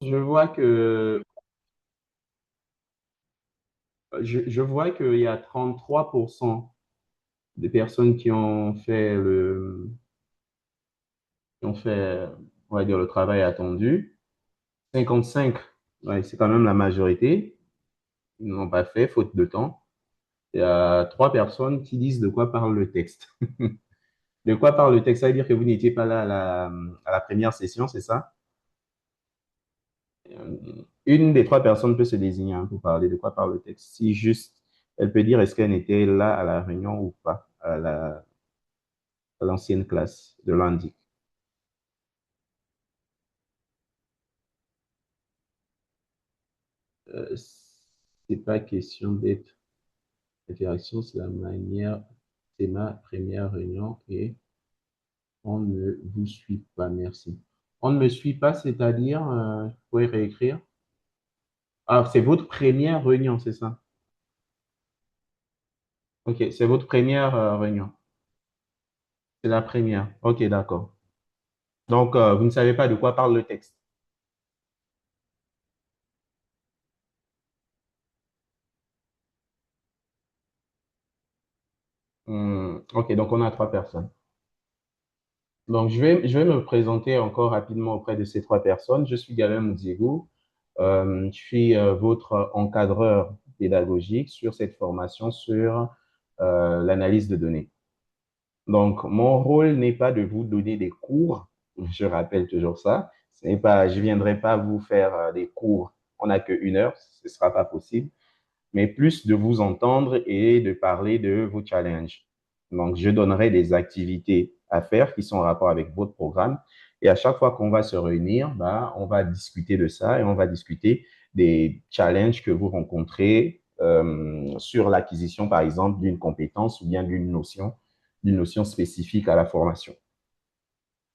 Je vois que je vois qu'il y a 33% des personnes qui ont fait, on va dire, le travail attendu. 55, ouais, c'est quand même la majorité. Ils n'ont pas fait, faute de temps. Il y a 3 personnes qui disent de quoi parle le texte. De quoi parle le texte? Ça veut dire que vous n'étiez pas là à la première session, c'est ça? Une des 3 personnes peut se désigner hein, pour parler de quoi parle le texte. Si juste, elle peut dire est-ce qu'elle était là à la réunion ou pas, à l'ancienne classe de lundi. C'est pas question d'être interaction, c'est la manière, c'est ma première réunion et on ne vous suit pas, merci. On ne me suit pas, c'est-à-dire, vous pouvez réécrire. Ah, c'est votre première réunion, c'est ça? Ok, c'est votre première réunion. C'est la première. Ok, d'accord. Donc, vous ne savez pas de quoi parle le texte. Ok, donc on a 3 personnes. Donc, je vais me présenter encore rapidement auprès de ces 3 personnes. Je suis Galen Moudiego. Je suis votre encadreur pédagogique sur cette formation sur l'analyse de données. Donc, mon rôle n'est pas de vous donner des cours. Je rappelle toujours ça. Ce n'est pas, je viendrai pas vous faire des cours. On n'a qu'une heure, ce ne sera pas possible, mais plus de vous entendre et de parler de vos challenges. Donc, je donnerai des activités à faire qui sont en rapport avec votre programme. Et à chaque fois qu'on va se réunir, bah, on va discuter de ça et on va discuter des challenges que vous rencontrez sur l'acquisition, par exemple, d'une compétence ou bien d'une notion spécifique à la formation.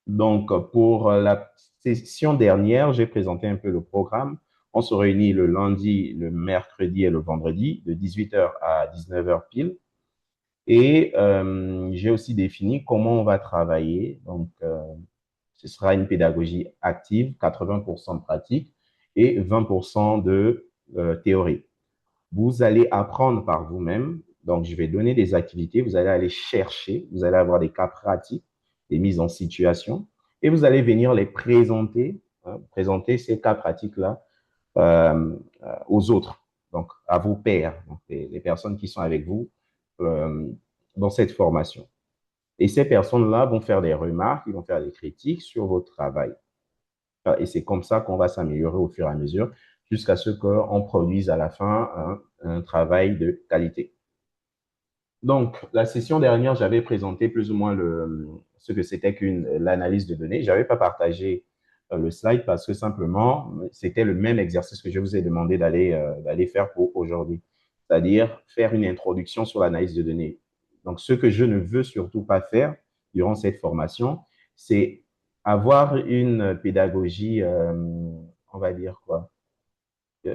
Donc, pour la session dernière, j'ai présenté un peu le programme. On se réunit le lundi, le mercredi et le vendredi, de 18 h à 19 h pile. Et j'ai aussi défini comment on va travailler. Donc, ce sera une pédagogie active, 80% de pratique et 20% de théorie. Vous allez apprendre par vous-même. Donc, je vais donner des activités. Vous allez aller chercher. Vous allez avoir des cas pratiques, des mises en situation. Et vous allez venir les présenter, hein, présenter ces cas pratiques-là aux autres, donc à vos pairs, donc les personnes qui sont avec vous euh, dans cette formation. Et ces personnes-là vont faire des remarques, ils vont faire des critiques sur votre travail. Et c'est comme ça qu'on va s'améliorer au fur et à mesure jusqu'à ce qu'on produise à la fin un travail de qualité. Donc, la session dernière, j'avais présenté plus ou moins ce que c'était qu'une l'analyse de données. Je n'avais pas partagé le slide parce que simplement, c'était le même exercice que je vous ai demandé d'aller faire pour aujourd'hui, c'est-à-dire faire une introduction sur l'analyse de données. Donc, ce que je ne veux surtout pas faire durant cette formation, c'est avoir une pédagogie, on va dire quoi,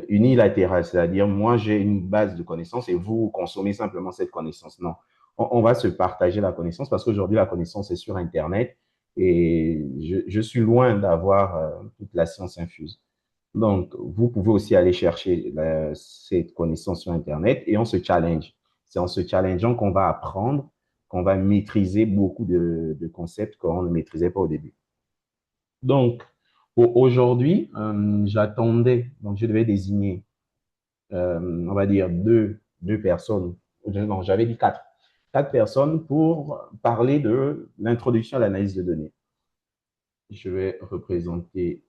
unilatérale, c'est-à-dire moi j'ai une base de connaissances et vous consommez simplement cette connaissance. Non, on va se partager la connaissance parce qu'aujourd'hui la connaissance est sur Internet et je suis loin d'avoir toute la science infuse. Donc, vous pouvez aussi aller chercher cette connaissance sur Internet et on se challenge. C'est en se challengeant qu'on va apprendre, qu'on va maîtriser beaucoup de concepts qu'on ne maîtrisait pas au début. Donc, pour aujourd'hui, j'attendais, donc je devais désigner on va dire, deux personnes, non, j'avais dit 4 personnes pour parler de l'introduction à l'analyse de données. Je vais représenter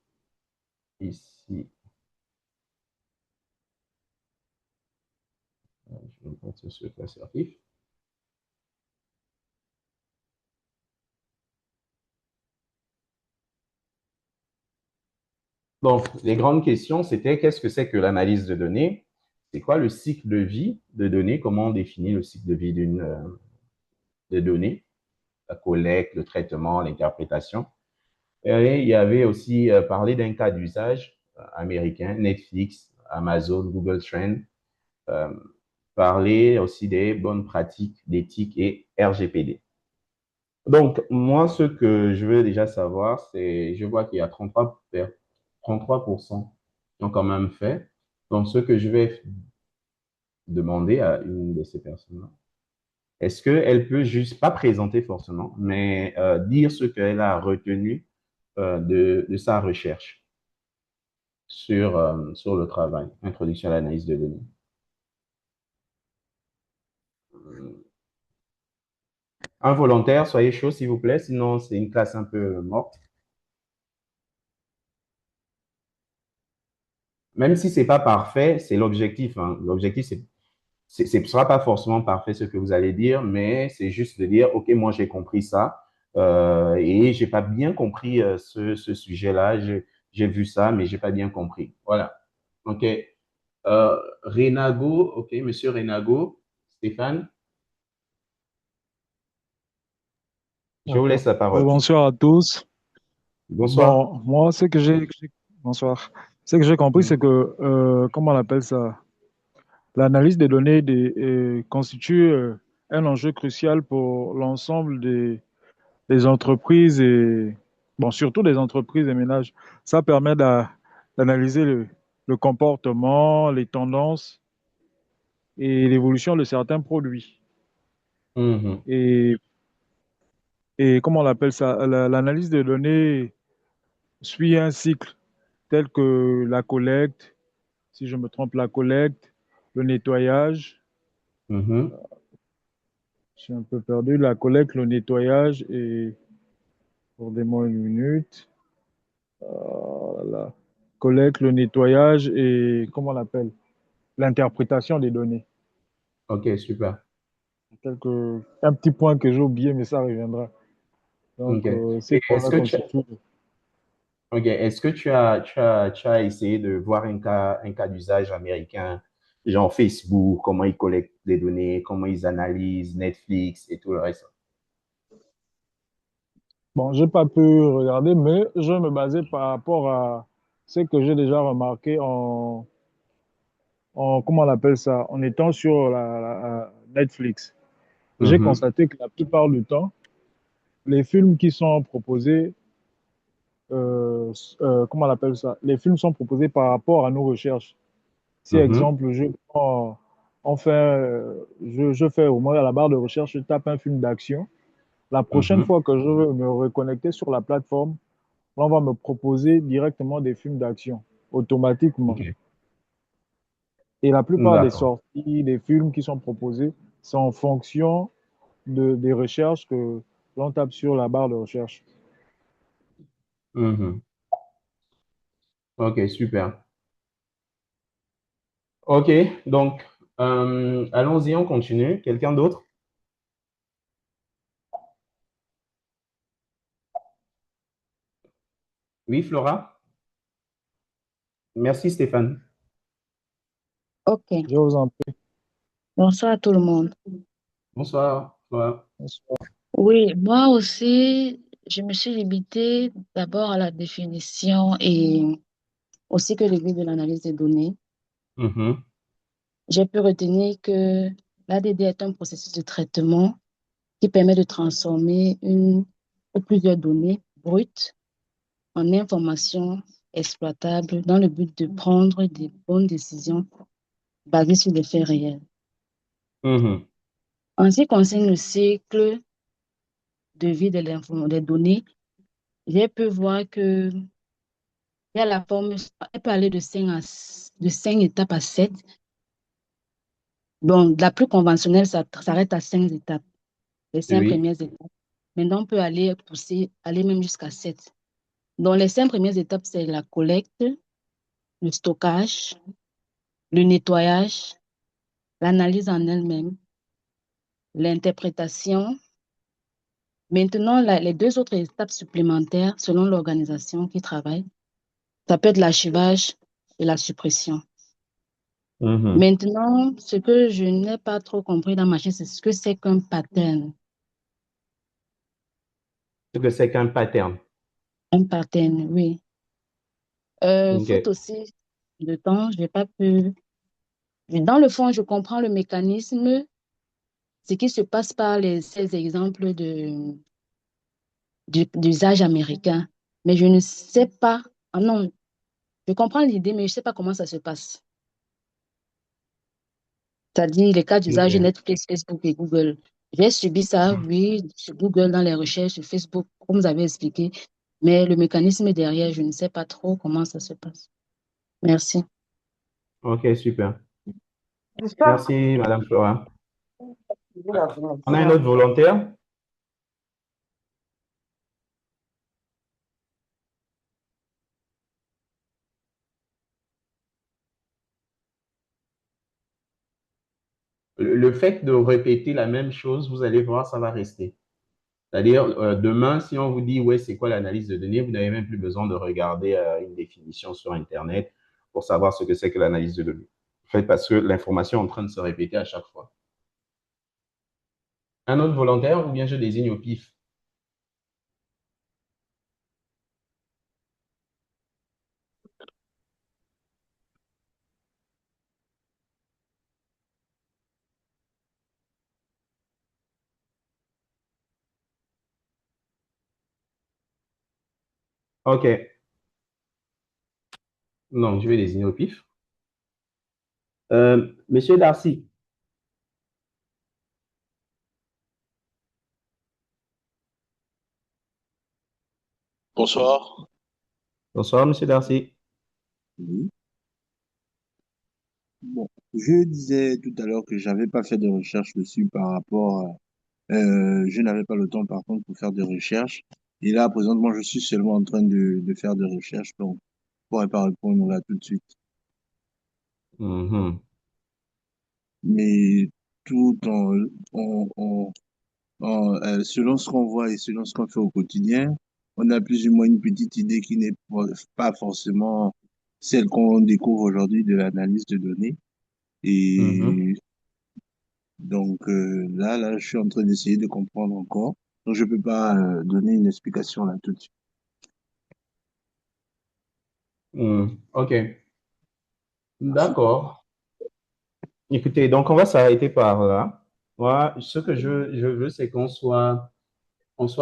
ici, je vais mettre sur le assertif. Donc, les grandes questions, c'était qu'est-ce que c'est que l'analyse de données? C'est quoi le cycle de vie de données? Comment on définit le cycle de vie de données? La collecte, le traitement, l'interprétation. Et il y avait aussi parlé d'un cas d'usage américain, Netflix, Amazon, Google Trend, euh, parler aussi des bonnes pratiques d'éthique et RGPD. Donc, moi, ce que je veux déjà savoir, c'est, je vois qu'il y a 33% ont quand même fait. Donc, ce que je vais demander à une de ces personnes-là, est-ce qu'elle peut juste, pas présenter forcément, mais dire ce qu'elle a retenu de sa recherche sur le travail, introduction à l'analyse de données. Un volontaire, soyez chaud s'il vous plaît, sinon c'est une classe un peu morte. Même si c'est pas parfait, c'est l'objectif, hein. L'objectif, ce ne sera pas forcément parfait ce que vous allez dire, mais c'est juste de dire, OK, moi j'ai compris ça et j'ai pas bien compris ce sujet-là. J'ai vu ça, mais j'ai pas bien compris. Voilà. OK. Renago, OK, Monsieur Renago, Stéphane, je vous laisse D'accord. la parole. Bonsoir à tous. Bonsoir. Bon, moi, bonsoir. Ce que j'ai compris, c'est que, comment on appelle ça? L'analyse des données constitue un enjeu crucial pour l'ensemble des entreprises et, bon, surtout des entreprises et ménages. Ça permet d'analyser le comportement, les tendances et l'évolution de certains produits. Mhm, Et, et comment on appelle ça? L'analyse des données suit un cycle tel que la collecte, si je me trompe, la collecte, le nettoyage, mhm. je suis un peu perdu, la collecte, le nettoyage et, pour des mots une minute, oh là là. Collecte, le nettoyage et, comment on l'appelle, l'interprétation des données. OK, super. Un petit point que j'ai oublié, mais ça reviendra. Donc, OK. ces Et points-là constituent. OK, est-ce que tu as essayé de voir un cas d'usage américain, genre Facebook, comment ils collectent les données, comment ils analysent Netflix et tout le reste? Bon, j'ai pas pu regarder, mais je me basais par rapport à ce que j'ai déjà remarqué comment on appelle ça, en étant sur Netflix. J'ai Mhm, constaté que la plupart du temps, les films qui sont proposés, comment on appelle ça, les films sont proposés par rapport à nos recherches. Si, mhm, exemple, je fais au moins à la barre de recherche, je tape un film d'action. La prochaine mhm. fois que je veux me reconnecter sur la plateforme, on va me proposer directement des films d'action, automatiquement. OK, Et la plupart des d'accord. sorties, des films qui sont proposés, c'est en fonction des recherches que l'on tape sur la barre de recherche. Mhm. OK, super. OK, donc allons-y, on continue. Quelqu'un d'autre? Oui, Flora? Merci, Stéphane. Ok, Je vous en prie. bonsoir à tout le monde. Bonsoir, Flora. Oui, moi aussi, je me suis limitée d'abord à la définition et aussi que le but de l'analyse des données. Mhm, J'ai pu retenir que l'ADD est un processus de traitement qui permet de transformer une ou plusieurs données brutes en informations exploitables dans le but de prendre des bonnes décisions basées sur des faits réels. mhm. En ce qui concerne le cycle de vie des données, j'ai pu voir que il y a la forme, elle peut aller de 5 étapes à 7. Bon, la plus conventionnelle, ça s'arrête à 5 étapes, les 5 Oui. premières étapes. Maintenant, on peut aller même jusqu'à 7. Donc, les 5 premières étapes, c'est la collecte, le stockage, le nettoyage, l'analyse en elle-même, l'interprétation. Maintenant, les deux autres étapes supplémentaires, selon l'organisation qui travaille, ça peut être l'archivage et la suppression. Mhm. Maintenant, ce que je n'ai pas trop compris dans ma chaîne, c'est ce que c'est qu'un pattern. Ce que c'est qu'un pattern. Un pattern, oui. Faute OK. aussi de temps, je n'ai pas pu. Dans le fond, je comprends le mécanisme, ce qui se passe par ces exemples d'usage américain. Mais je ne sais pas. Ah non, Je comprends l'idée, mais je ne sais pas comment ça se passe. C'est-à-dire les cas d'usage Ok. Netflix, Facebook et Google. J'ai subi ça, oui, sur Google, dans les recherches, sur Facebook, comme vous avez expliqué. Mais le mécanisme derrière, je ne sais pas trop comment ça se passe. Merci. Ok, super. Merci, Madame Flora. On a un autre volontaire? Le fait de répéter la même chose, vous allez voir, ça va rester. C'est-à-dire, demain, si on vous dit, ouais, c'est quoi l'analyse de données, vous n'avez même plus besoin de regarder une définition sur Internet pour savoir ce que c'est que l'analyse de données. En fait, parce que l'information est en train de se répéter à chaque fois. Un autre volontaire ou bien je désigne au pif? OK. Non, je vais désigner au pif. Monsieur Darcy. Bonsoir. Bonsoir, Monsieur Darcy. Oui. Bon, je disais tout à l'heure que j'avais pas fait de recherche dessus par rapport je n'avais pas le temps par contre pour faire des recherches. Et là, présentement, je suis seulement en train de faire des recherches, donc je pourrais pas répondre là tout de suite. Mhm. Mais tout selon ce qu'on voit et selon ce qu'on fait au quotidien, on a plus ou moins une petite idée qui n'est pas forcément celle qu'on découvre aujourd'hui de l'analyse de données. Mhm. Et donc là, je suis en train d'essayer de comprendre encore. Donc, je peux pas donner une explication là tout de suite. Mhm. OK. D'accord. Écoutez, donc on va s'arrêter par là. Moi, ce que je veux, c'est on soit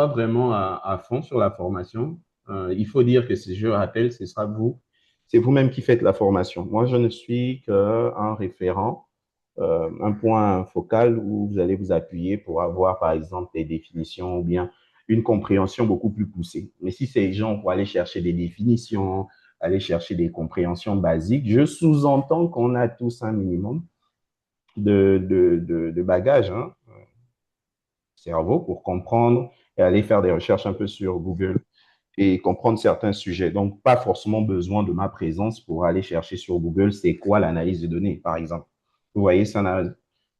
vraiment à fond sur la formation. Il faut dire que si je rappelle, ce sera vous, c'est vous-même qui faites la formation. Moi, je ne suis qu'un référent, un point focal où vous allez vous appuyer pour avoir, par exemple, des définitions ou bien une compréhension beaucoup plus poussée. Mais si ces gens pour aller chercher des définitions, aller chercher des compréhensions basiques, je sous-entends qu'on a tous un minimum de bagages, hein, cerveau pour comprendre et aller faire des recherches un peu sur Google et comprendre certains sujets. Donc, pas forcément besoin de ma présence pour aller chercher sur Google c'est quoi l'analyse de données, par exemple. Vous voyez,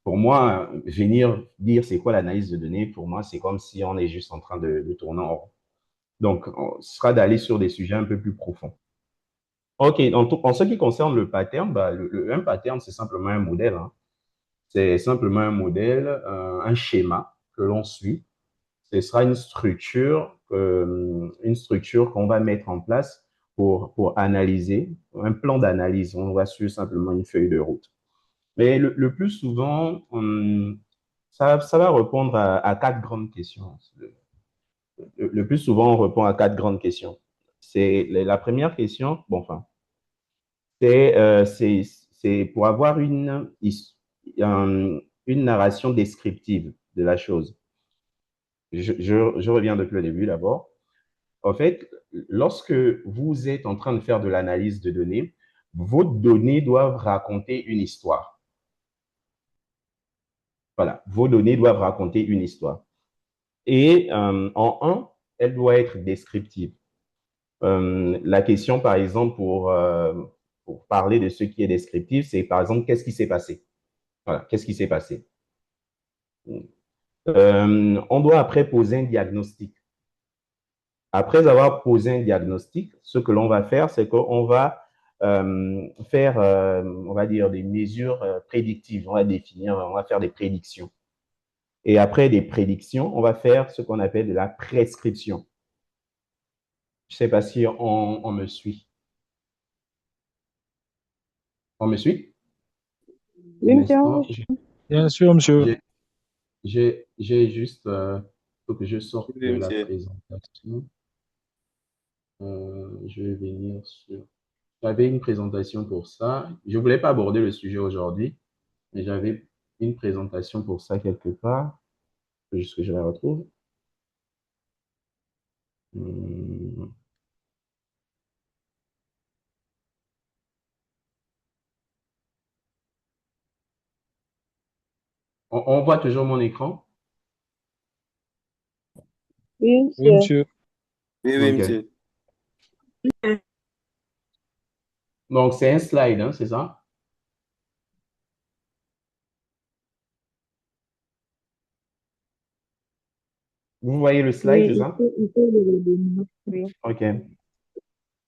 pour moi, venir dire c'est quoi l'analyse de données, pour moi, c'est comme si on est juste en train de tourner en rond. Donc, ce sera d'aller sur des sujets un peu plus profonds. OK, en ce qui concerne le pattern, bah, un pattern, c'est simplement un modèle, hein. C'est simplement un modèle, un schéma que l'on suit. Ce sera une structure qu'on va mettre en place pour analyser, un plan d'analyse. On va suivre simplement une feuille de route. Mais le plus souvent, ça va répondre à quatre grandes questions. Le plus souvent, on répond à quatre grandes questions. C'est la première question, bon, enfin, c'est pour avoir une narration descriptive de la chose. Je reviens depuis le début d'abord. En fait, lorsque vous êtes en train de faire de l'analyse de données, vos données doivent raconter une histoire. Voilà, vos données doivent raconter une histoire. Et en un, elle doit être descriptive. La question, par exemple, pour parler de ce qui est descriptif, c'est par exemple, qu'est-ce qui s'est passé? Voilà, qu'est-ce qui s'est passé? On doit après poser un diagnostic. Après avoir posé un diagnostic, ce que l'on va faire, c'est qu'on va faire, on va dire, des mesures prédictives. On va faire des prédictions. Et après des prédictions, on va faire ce qu'on appelle de la prescription. Je ne sais pas si on me suit. On me suit? Oui, Un monsieur. instant. Bien sûr, monsieur. J'ai j'ai juste, faut que je sorte Oui, de la monsieur. présentation. Je vais venir sur. J'avais une présentation pour ça. Je voulais pas aborder le sujet aujourd'hui, mais j'avais une présentation pour ça quelque part. Faut juste que je la retrouve. Hmm. On voit toujours mon écran? Oui, Oui, monsieur. monsieur. Oui, oui, OK. monsieur. Donc, c'est un slide, hein, c'est ça? Vous voyez le slide, Oui, c'est ça? il faut le donner. Oui. OK.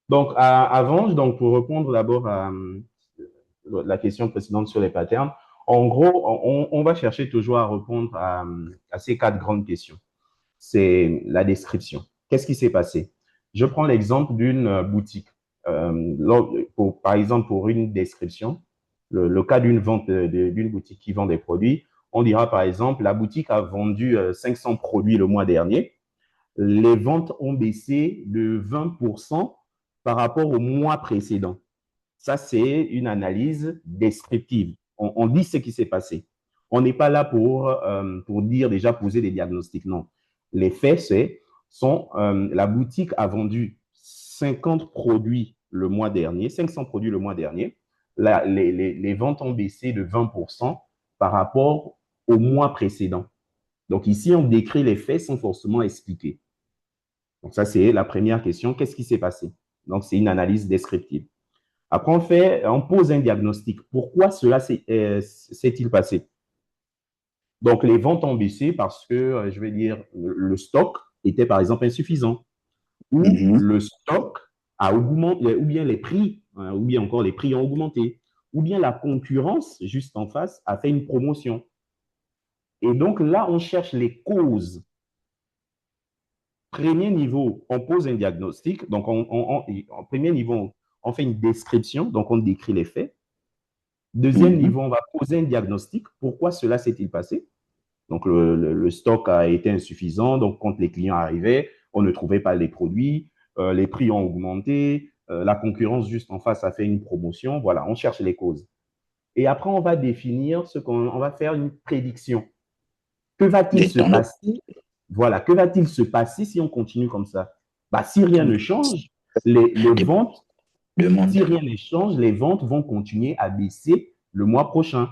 Donc, avant, donc, pour répondre d'abord à la question précédente sur les patterns, en gros, on va chercher toujours à répondre à ces quatre grandes questions. C'est la description. Qu'est-ce qui s'est passé? Je prends l'exemple d'une boutique. Par exemple, pour une description, le cas d'une vente d'une boutique qui vend des produits, on dira par exemple, la boutique a vendu 500 produits le mois dernier. Les ventes ont baissé de 20% par rapport au mois précédent. Ça, c'est une analyse descriptive. On dit ce qui s'est passé. On n'est pas là pour dire déjà poser des diagnostics. Non. Les faits, sont la boutique a vendu 50 produits le mois dernier, 500 produits le mois dernier. Les ventes ont baissé de 20% par rapport au mois précédent. Donc ici, on décrit les faits sans forcément expliquer. Donc ça, c'est la première question. Qu'est-ce qui s'est passé? Donc c'est une analyse descriptive. Après, on pose un diagnostic. Pourquoi cela s'est-il passé? Donc, les ventes ont baissé parce que, je vais dire, le stock était par exemple insuffisant ou Mhm. le stock a augmenté, ou bien les prix, hein, ou bien encore les prix ont augmenté, ou bien la concurrence juste en face a fait une promotion. Et donc là, on cherche les causes. Premier niveau, on pose un diagnostic. Donc, en premier niveau, on fait une description, donc on décrit les faits. Deuxième Mhm. niveau, on va poser un diagnostic. Pourquoi cela s'est-il passé? Donc, le stock a été insuffisant. Donc, quand les clients arrivaient, on ne trouvait pas les produits. Les prix ont augmenté. La concurrence juste en face a fait une promotion. Voilà, on cherche les causes. Et après, on va définir on va faire une prédiction. Que va-t-il Des se temps passer? Voilà, que va-t-il se passer si on continue comme ça? Bah, si rien ne change, les de ventes, si demande. rien ne change, les ventes vont continuer à baisser le mois prochain.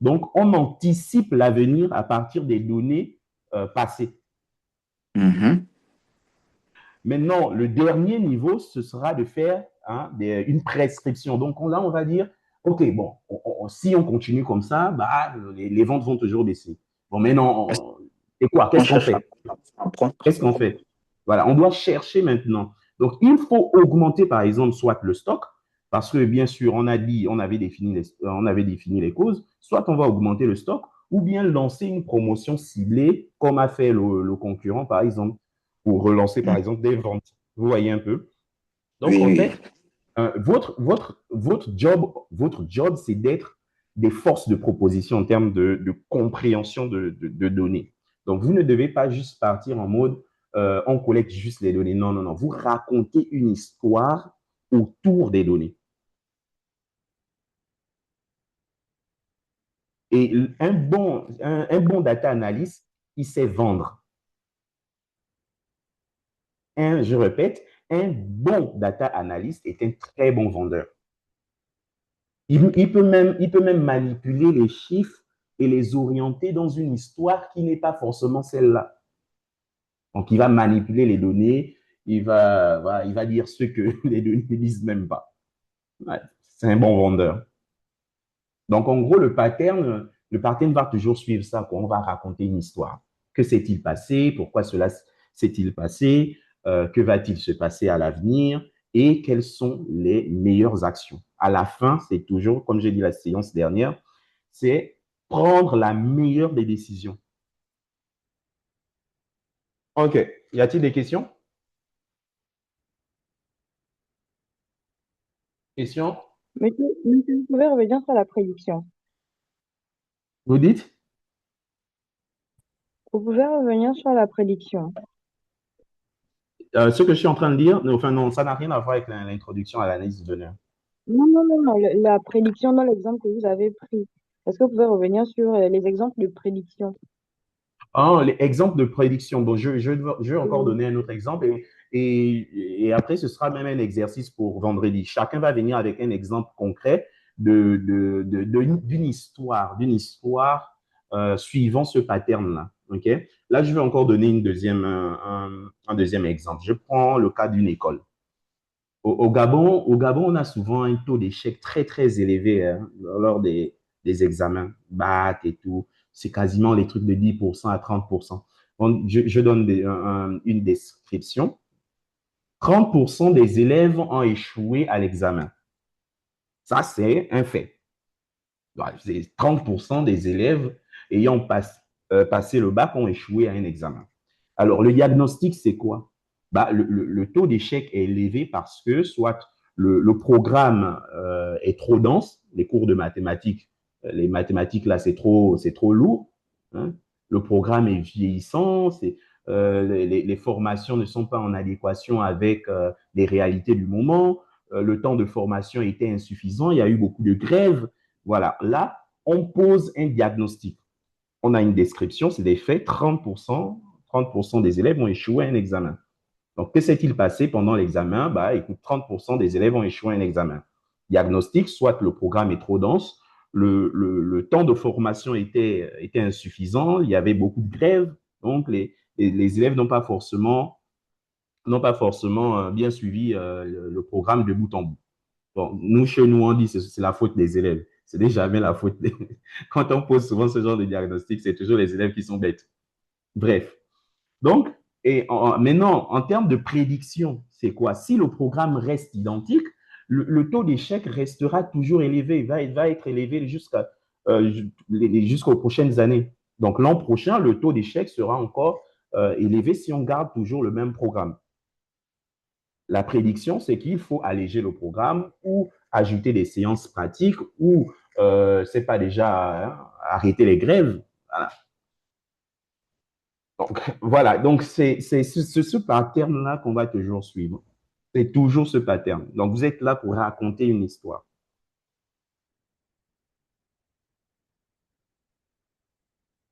Donc, on anticipe l'avenir à partir des données passées. Mhm. Maintenant, le dernier niveau, ce sera de faire une prescription. Donc, là, on va dire, OK, bon, si on continue comme ça, bah, les ventes vont toujours baisser. Bon, maintenant, et quoi? On Qu'est-ce qu'on cherche fait? à prendre. Qu'est-ce qu'on fait? Voilà, on doit chercher maintenant. Donc, il faut augmenter, par exemple, soit le stock, parce que bien sûr, on avait défini les causes, soit on va augmenter le stock, ou bien lancer une promotion ciblée, comme a fait le concurrent, par exemple, pour relancer, par Mhm. exemple, des ventes. Vous voyez un peu? Donc, Oui, en oui. fait, votre job, c'est d'être des forces de proposition en termes de compréhension de données. Donc, vous ne devez pas juste partir en mode on collecte juste les données. Non, non, non. Vous racontez une histoire autour des données. Et un bon data analyst, il sait vendre. Je répète, un bon data analyst est un très bon vendeur. Il peut même manipuler les chiffres et les orienter dans une histoire qui n'est pas forcément celle-là. Donc, il va manipuler les données, voilà, il va dire ce que les données ne disent même pas. Ouais, c'est un bon vendeur. Donc, en gros, le pattern va toujours suivre ça, quoi. On va raconter une histoire. Que s'est-il passé? Pourquoi cela s'est-il passé? Que va-t-il se passer à l'avenir? Et quelles sont les meilleures actions? À la fin, c'est toujours, comme j'ai dit la séance dernière, c'est prendre la meilleure des décisions. OK. Y a-t-il des questions? Questions? Monsieur, vous pouvez revenir sur la prédiction. Vous dites? Vous pouvez revenir sur la prédiction. Ce que je suis en train de dire, enfin non, ça n'a rien à voir avec l'introduction à l'analyse de données. Non, non, non, non, la prédiction dans l'exemple que vous avez pris. Est-ce que vous pouvez revenir sur les exemples de prédiction? Ah, l'exemple de prédiction. Bon, je vais encore Oui. donner un autre exemple et après, ce sera même un exercice pour vendredi. Chacun va venir avec un exemple concret d'une histoire suivant ce pattern-là. OK? Là, je vais encore donner un deuxième exemple. Je prends le cas d'une école. Au Gabon, on a souvent un taux d'échec très, très élevé hein, lors des examens, bac et tout. C'est quasiment les trucs de 10% à 30%. Donc, je donne une description. 30% des élèves ont échoué à l'examen. Ça, c'est un fait. Ouais, c'est 30% des élèves ayant passé le bac ont échoué à un examen. Alors, le diagnostic, c'est quoi? Bah, le taux d'échec est élevé parce que soit le programme est trop dense, les cours de mathématiques, les mathématiques, là, c'est trop lourd. Hein. Le programme est vieillissant, les formations ne sont pas en adéquation avec les réalités du moment. Le temps de formation était insuffisant, il y a eu beaucoup de grèves. Voilà, là, on pose un diagnostic. On a une description, c'est des faits, 30% des élèves ont échoué à un examen. Donc, que s'est-il passé pendant l'examen? Bah, écoute, 30% des élèves ont échoué à un examen. Diagnostic, soit le programme est trop dense, le temps de formation était insuffisant, il y avait beaucoup de grèves, donc les élèves n'ont pas forcément bien suivi le programme de bout en bout. Bon, nous, chez nous, on dit que c'est la faute des élèves. Ce n'est jamais la faute des... Quand on pose souvent ce genre de diagnostic, c'est toujours les élèves qui sont bêtes. Bref. Donc, maintenant, en termes de prédiction, c'est quoi? Si le programme reste identique, le taux d'échec restera toujours élevé. Il va être élevé jusqu'aux prochaines années. Donc, l'an prochain, le taux d'échec sera encore élevé si on garde toujours le même programme. La prédiction, c'est qu'il faut alléger le programme ou ajouter des séances pratiques ou, c'est pas déjà hein, arrêter les grèves. Voilà. Donc, voilà. Donc, c'est ce pattern-là qu'on va toujours suivre. C'est toujours ce pattern. Donc, vous êtes là pour raconter une histoire.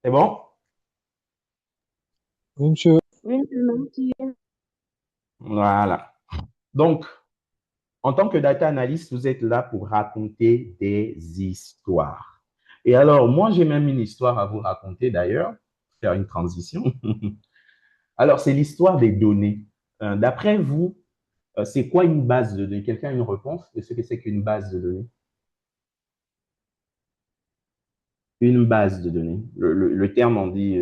C'est bon? Oui, monsieur. Oui, merci. Voilà. Donc, en tant que data analyst, vous êtes là pour raconter des histoires. Et alors, moi, j'ai même une histoire à vous raconter d'ailleurs, faire une transition. Alors, c'est l'histoire des données. D'après vous, c'est quoi une base de données? Quelqu'un a une réponse de ce que c'est qu'une base de données? Une base de données. Le terme, on dit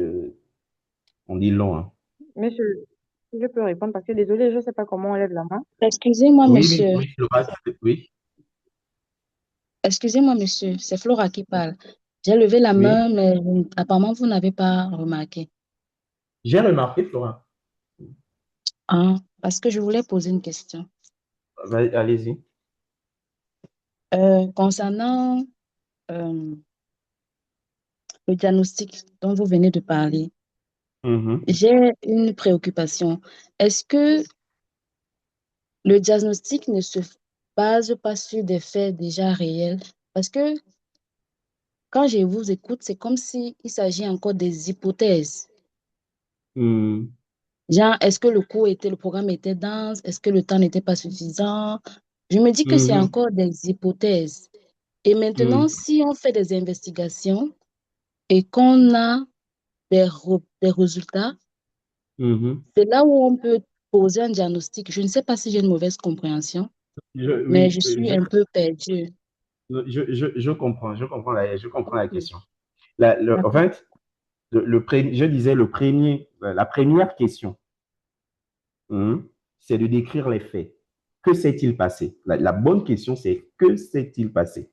long. Hein. Monsieur, je peux répondre parce que désolé, je ne sais pas comment on lève la main. Excusez-moi, Oui, oui, monsieur. oui, Flora, oui, Excusez-moi, monsieur. C'est Flora qui parle. J'ai levé la oui. main, mais apparemment, vous n'avez pas remarqué. J'ai remarqué, Flora. Ah, parce que je voulais poser une question. Allez-y. Concernant euh, le diagnostic dont vous venez de parler, Mhm. j'ai une préoccupation. Est-ce que le diagnostic ne se base pas sur des faits déjà réels? Parce que quand je vous écoute, c'est comme s'il s'agit encore des hypothèses. Mhm. Genre, est-ce que le programme était dense? Est-ce que le temps n'était pas suffisant? Je me dis que c'est Mhm. encore des hypothèses. Et maintenant, Mhm. si on fait des investigations et qu'on a des résultats, Mhm. c'est là où on peut poser un diagnostic. Je ne sais pas si j'ai une mauvaise compréhension, mais je Oui, suis un peu perdue. je comprends la Ok, question. En d'accord. fait, je disais la première question, c'est de décrire les faits. Que s'est-il passé? La bonne question, c'est que s'est-il passé?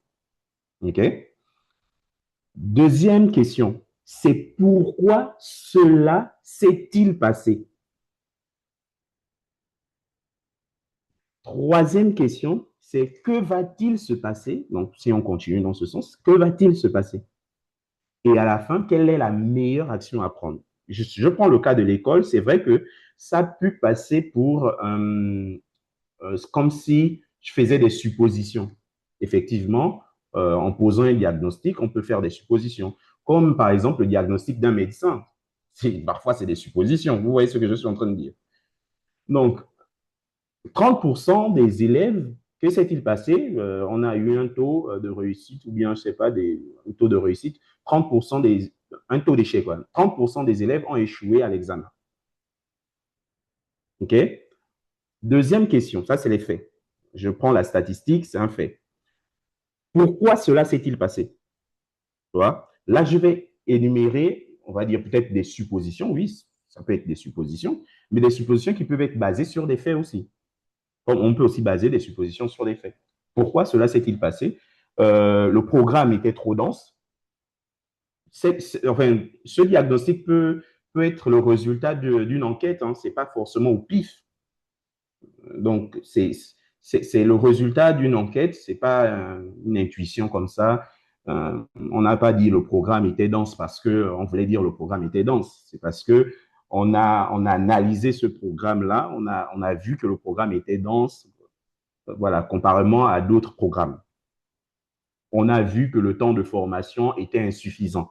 OK? Deuxième question, c'est pourquoi cela s'est-il passé? Troisième question, c'est que va-t-il se passer? Donc, si on continue dans ce sens, que va-t-il se passer? Et à la fin, quelle est la meilleure action à prendre? Je prends le cas de l'école, c'est vrai que ça a pu passer pour comme si je faisais des suppositions. effectivement, en posant un diagnostic, on peut faire des suppositions, comme par exemple le diagnostic d'un médecin. Parfois, c'est des suppositions. Vous voyez ce que je suis en train de dire. Donc, 30% des élèves, que s'est-il passé? On a eu un taux de réussite, ou bien, je ne sais pas, un taux de réussite, 30% un taux d'échec. 30% des élèves ont échoué à l'examen. OK? Deuxième question, ça, c'est les faits. Je prends la statistique, c'est un fait. Pourquoi cela s'est-il passé? Tu vois? Là, je vais énumérer, on va dire peut-être des suppositions, oui, ça peut être des suppositions, mais des suppositions qui peuvent être basées sur des faits aussi. On peut aussi baser des suppositions sur des faits. Pourquoi cela s'est-il passé? Le programme était trop dense. Enfin, ce diagnostic peut être le résultat d'une enquête, hein, ce n'est pas forcément au pif. Donc, c'est le résultat d'une enquête, ce n'est pas une intuition comme ça. On n'a pas dit le programme était dense parce qu'on voulait dire le programme était dense. C'est parce que on a analysé ce programme-là, on a vu que le programme était dense, voilà, comparément à d'autres programmes. On a vu que le temps de formation était insuffisant.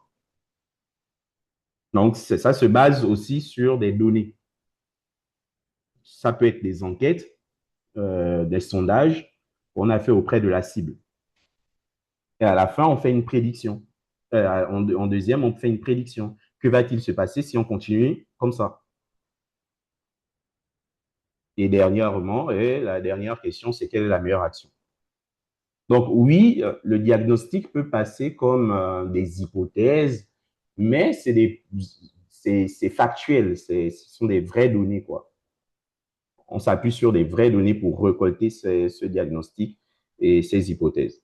Donc, ça se base aussi sur des données. Ça peut être des enquêtes, des sondages qu'on a fait auprès de la cible. Et à la fin, on fait une prédiction. En deuxième, on fait une prédiction. Que va-t-il se passer si on continue comme ça? Et dernièrement, et la dernière question, c'est quelle est la meilleure action? Donc oui, le diagnostic peut passer comme des hypothèses, mais c'est factuel, ce sont des vraies données, quoi. On s'appuie sur des vraies données pour récolter ce diagnostic et ces hypothèses.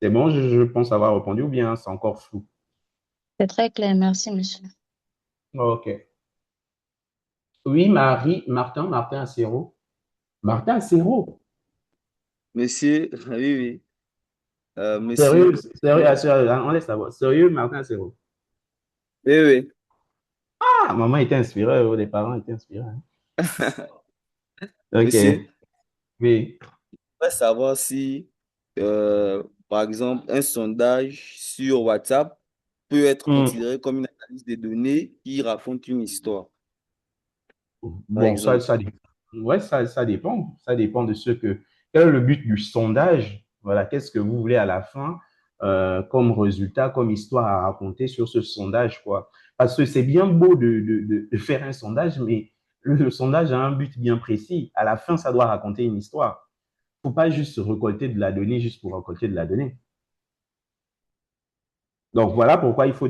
C'est bon, je pense avoir répondu ou bien c'est encore flou? C'est très clair, merci, monsieur. OK. Oui, Martin Acero. Martin Acero. Monsieur, oui, oui. Sérieux, Monsieur, sérieux, sérieux, on laisse savoir. Sérieux, Martin Acero. oui, oui. Ah, maman était inspirée, les parents étaient inspirés, hein. Monsieur, OK. Oui. je voudrais savoir si, par exemple, un sondage sur WhatsApp peut être Hmm. considéré comme une analyse des données qui raconte une histoire, par Bon, exemple. ouais, ça dépend. Ça dépend de quel est le but du sondage. Voilà, qu'est-ce que vous voulez à la fin comme résultat, comme histoire à raconter sur ce sondage, quoi. Parce que c'est bien beau de faire un sondage, mais le sondage a un but bien précis. À la fin, ça doit raconter une histoire. Il ne faut pas juste récolter de la donnée juste pour récolter de la donnée. Donc, voilà pourquoi il faut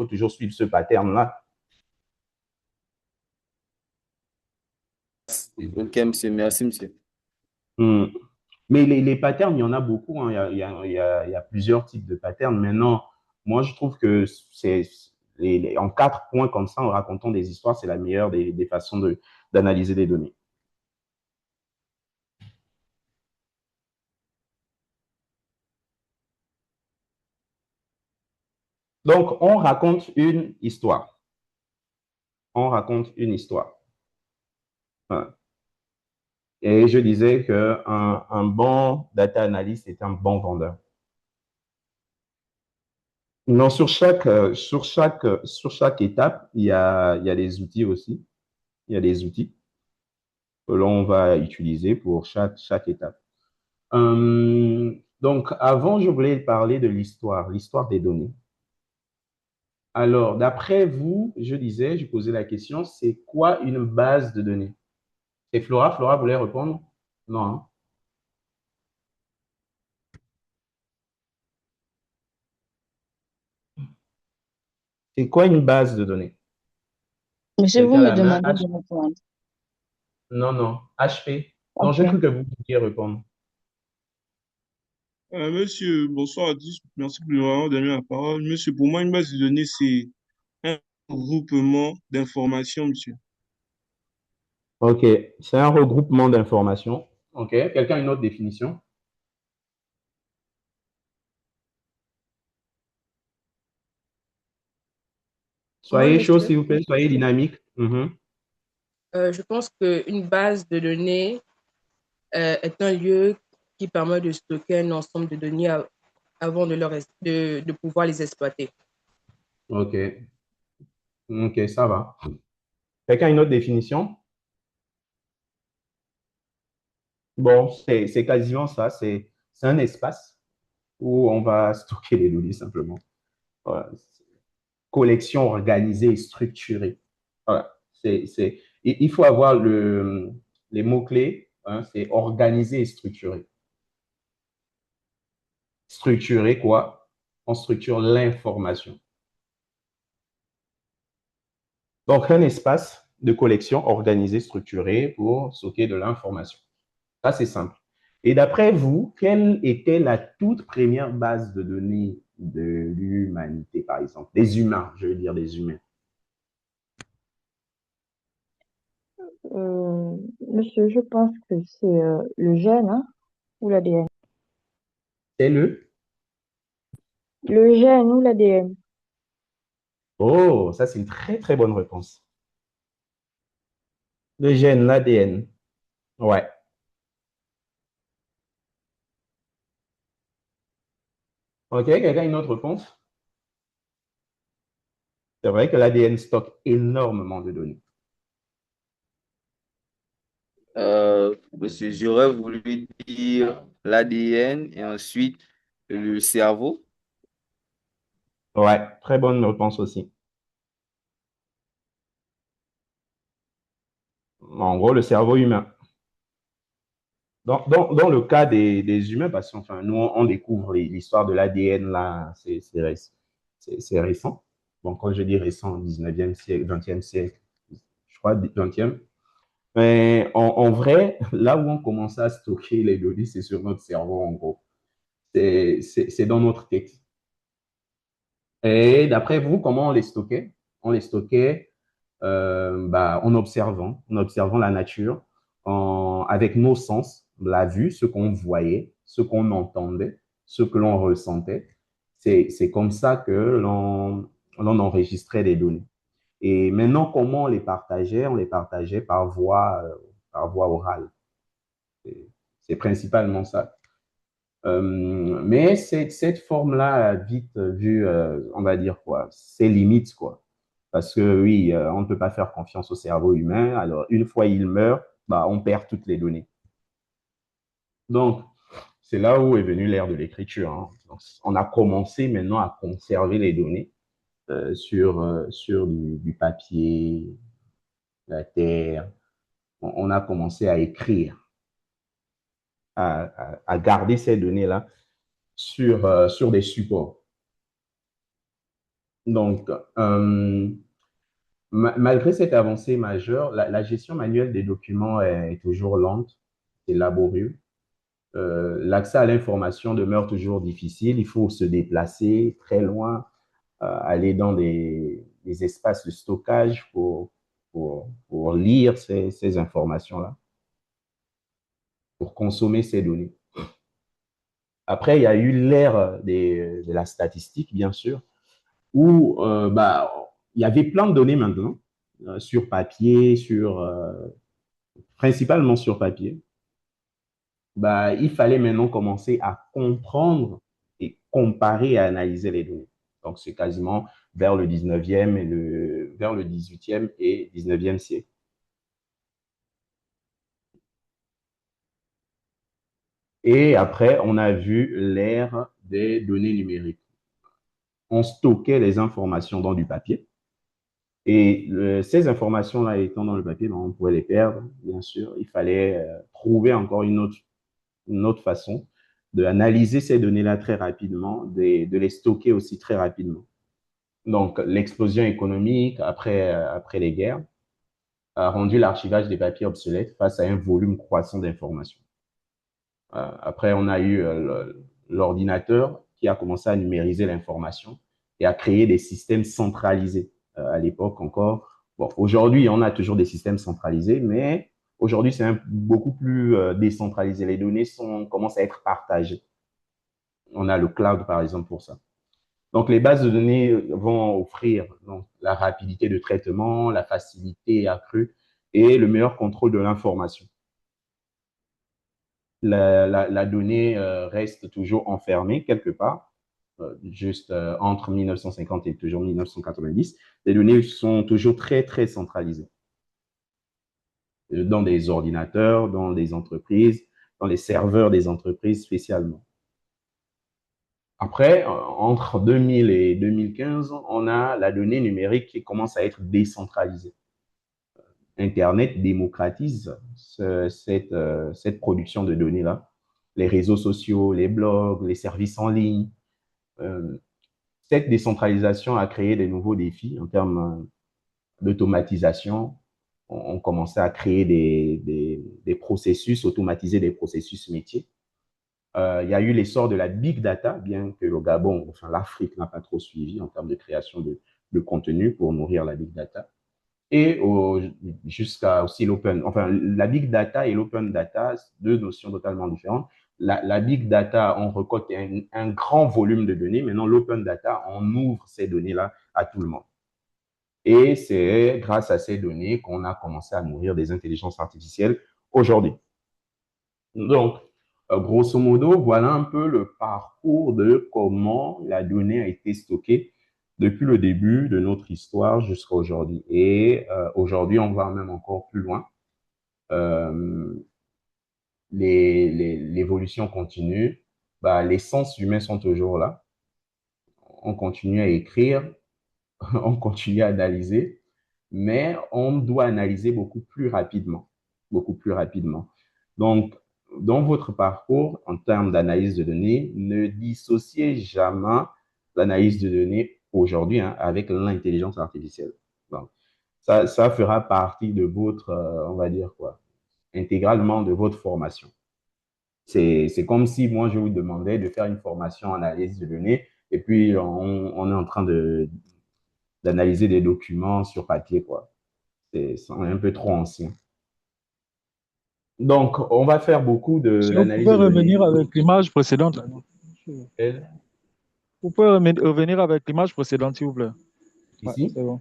toujours suivre ce pattern-là. Ok, monsieur, merci, monsieur. Hmm. Mais les patterns, il y en a beaucoup, hein. Il y a plusieurs types de patterns. Maintenant, moi, je trouve que en 4 points comme ça, en racontant des histoires, c'est la meilleure des façons d'analyser des données. Donc, on raconte une histoire. On raconte une histoire. Voilà. Et je disais qu'un bon data analyst est un bon vendeur. Non, sur chaque étape, il y a des outils aussi. Il y a des outils que l'on va utiliser pour chaque étape. Donc, avant, je voulais parler de l'histoire des données. Alors, d'après vous, je posais la question, c'est quoi une base de données? Et Flora voulait répondre? Non, hein? C'est quoi une base de données? Monsieur, vous Quelqu'un a me la main? demandez de répondre. Non, non. HP? Non, j'ai Ok. cru que vous vouliez répondre. Monsieur, bonsoir à tous. Merci pour m'avoir donné la parole. Monsieur, pour moi, une base de données, c'est un groupement d'informations, monsieur. OK. C'est un regroupement d'informations. OK. Quelqu'un a une autre définition? Moi, Soyez chaud, monsieur, s'il vous plaît. Soyez dynamique. Mhm. je pense qu'une base de données est un lieu qui permet de stocker un ensemble de données avant de pouvoir les exploiter. OK. OK, ça va. Quelqu'un a une autre définition? Bon, c'est quasiment ça. C'est un espace où on va stocker les données simplement. Voilà. Collection organisée et structurée. Voilà. Il faut avoir les mots-clés, hein, c'est organisé et structuré. Structurer quoi? On structure l'information. Donc, un espace de collection organisé, structuré pour stocker de l'information. Ça, c'est simple. Et d'après vous, quelle était la toute première base de données de l'humanité, par exemple? Des humains, je veux dire des humains. Monsieur, je pense que c'est le gène, hein, ou l'ADN. C'est le? Le gène ou l'ADN. Oh, ça, c'est une très, très bonne réponse. Le gène, l'ADN. Ouais. OK, quelqu'un a une autre réponse? C'est vrai que l'ADN stocke énormément de données. Monsieur, j'aurais voulu dire l'ADN et ensuite le cerveau. Ouais, très bonne réponse aussi. En gros, le cerveau humain. Dans le cas des humains, parce que enfin, nous, on découvre l'histoire de l'ADN, là, c'est récent. Bon, quand je dis récent, 19e siècle, 20e siècle, je crois 20e. Mais en vrai, là où on commence à stocker les données, c'est sur notre cerveau, en gros. C'est dans notre tête. Et d'après vous, comment on les stockait? On les stockait en observant la nature, avec nos sens, la vue, ce qu'on voyait, ce qu'on entendait, ce que l'on ressentait. C'est comme ça que l'on enregistrait les données. Et maintenant, comment on les partageait? On les partageait par voie orale. C'est principalement ça. Mais cette forme-là a vite vu, on va dire quoi, ses limites, quoi. Parce que oui, on ne peut pas faire confiance au cerveau humain. Alors, une fois il meurt, bah, on perd toutes les données. Donc, c'est là où est venue l'ère de l'écriture, hein. Donc, on a commencé maintenant à conserver les données sur du papier, la terre. On a commencé à écrire, à garder ces données-là sur des supports. Donc, malgré cette avancée majeure, la gestion manuelle des documents est toujours lente et laborieux. L'accès à l'information demeure toujours difficile. Il faut se déplacer très loin, aller dans des espaces de stockage pour lire ces informations-là, pour consommer ces données. Après, il y a eu l'ère de la statistique, bien sûr, où il y avait plein de données maintenant, sur papier, principalement sur papier. Bah, il fallait maintenant commencer à comprendre et comparer et analyser les données. Donc, c'est quasiment vers le 19e vers le 18e et 19e siècle. Et après, on a vu l'ère des données numériques. On stockait les informations dans du papier. Et ces informations-là étant dans le papier, ben, on pouvait les perdre, bien sûr. Il fallait trouver encore une autre façon d'analyser ces données-là très rapidement, de les stocker aussi très rapidement. Donc, l'explosion économique après les guerres a rendu l'archivage des papiers obsolètes face à un volume croissant d'informations. Après, on a eu l'ordinateur qui a commencé à numériser l'information et à créer des systèmes centralisés. À l'époque encore, bon, aujourd'hui, on a toujours des systèmes centralisés, mais aujourd'hui, c'est beaucoup plus décentralisé. Les données commencent à être partagées. On a le cloud, par exemple, pour ça. Donc, les bases de données vont offrir donc, la rapidité de traitement, la facilité accrue et le meilleur contrôle de l'information. la donnée reste toujours enfermée quelque part, juste entre 1950 et toujours 1990. Les données sont toujours très, très centralisées dans des ordinateurs, dans des entreprises, dans les serveurs des entreprises spécialement. Après, entre 2000 et 2015, on a la donnée numérique qui commence à être décentralisée. Internet démocratise cette production de données-là. Les réseaux sociaux, les blogs, les services en ligne. Cette décentralisation a créé de nouveaux défis en termes d'automatisation. On commençait à créer des processus, automatiser des processus métiers. Il y a eu l'essor de la big data, bien que le Gabon, enfin l'Afrique n'a pas trop suivi en termes de création de contenu pour nourrir la big data. Et jusqu'à aussi l'open, enfin la big data et l'open data, deux notions totalement différentes. La big data, on récolte un grand volume de données. Maintenant, l'open data, on ouvre ces données-là à tout le monde. Et c'est grâce à ces données qu'on a commencé à nourrir des intelligences artificielles aujourd'hui. Donc, grosso modo, voilà un peu le parcours de comment la donnée a été stockée depuis le début de notre histoire jusqu'à aujourd'hui. Et aujourd'hui, on va même encore plus loin. L'évolution continue. Bah, les sens humains sont toujours là. On continue à écrire, on continue à analyser, mais on doit analyser beaucoup plus rapidement. Beaucoup plus rapidement. Donc, dans votre parcours, en termes d'analyse de données, ne dissociez jamais l'analyse de données aujourd'hui avec l'intelligence artificielle. Donc, ça fera partie de votre, on va dire quoi, intégralement de votre formation. C'est comme si moi, je vous demandais de faire une formation en analyse de données et puis on est en train d'analyser des documents sur papier, quoi. C'est un peu trop ancien. Donc, on va faire beaucoup de Si vous l'analyse pouvez de données. revenir avec l'image précédente, là. Elle, Vous pouvez revenir avec l'image précédente, s'il vous plaît. Ouais, ici, c'est bon.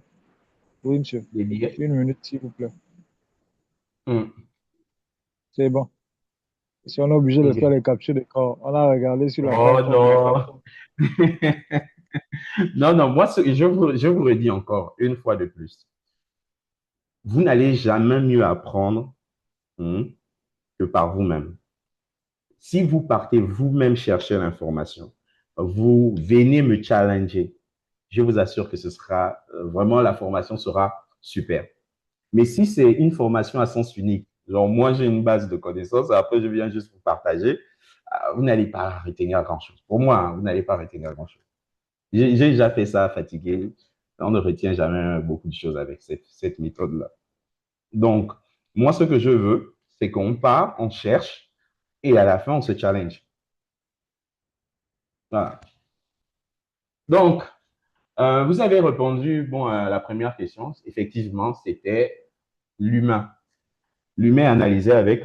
Oui, monsieur. les billets. Une minute, s'il vous plaît. Hmm, C'est bon. Si on est obligé de faire ok. les captures d'écran, on a regardé sur la Oh plateforme là. non. Non, non, moi, je vous redis encore une fois de plus. Vous n'allez jamais mieux apprendre que par vous-même. Si vous partez vous-même chercher l'information, vous venez me challenger, je vous assure que ce sera vraiment, la formation sera super. Mais si c'est une formation à sens unique, genre moi j'ai une base de connaissances, après je viens juste vous partager, vous n'allez pas retenir grand-chose. Pour moi, vous n'allez pas retenir grand-chose. J'ai déjà fait ça fatigué. On ne retient jamais beaucoup de choses avec cette méthode-là. Donc, moi, ce que je veux, c'est qu'on part, on cherche, et à la fin, on se challenge. Voilà. Donc, vous avez répondu, bon, à la première question. Effectivement, c'était l'humain. L'humain analysé avec